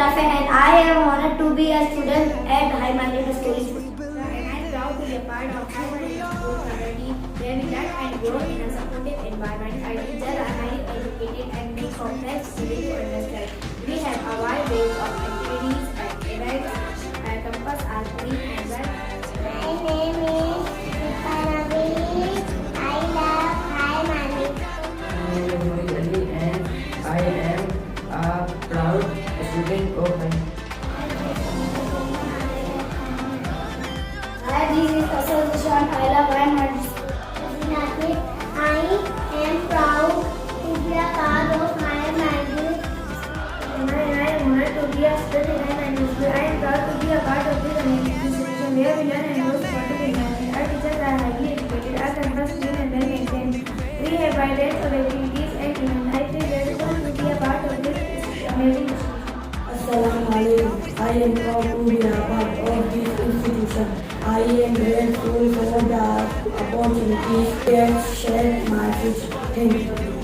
Arfe and I am honored to be a student at High Mandate School. And I am proud to be a part of Human School community where we learn and grow in a supportive environment. Our teachers are highly educated and make complex easy to understand. We have a wide range of activities and events. Our campus are clean and well. My name is Panavi. I love High Mandate. My name is Mohit Ali and I am a proud student of my Hi, this is Asad Nishan. I love High Mandate. I am proud to be a part of High Mandate. I am honored to be a student in High Mandate School. I am proud to be a part of this amazing institution where we learn and grow supportive environment. Our teachers are highly educated. Our campus clean and well maintained. We have wide range of activities and events. I feel grateful to be a part of this amazing institution. Assalamualaikum. I am proud to be a part of this institution. I am grateful for the opportunities that share my future. Thank you.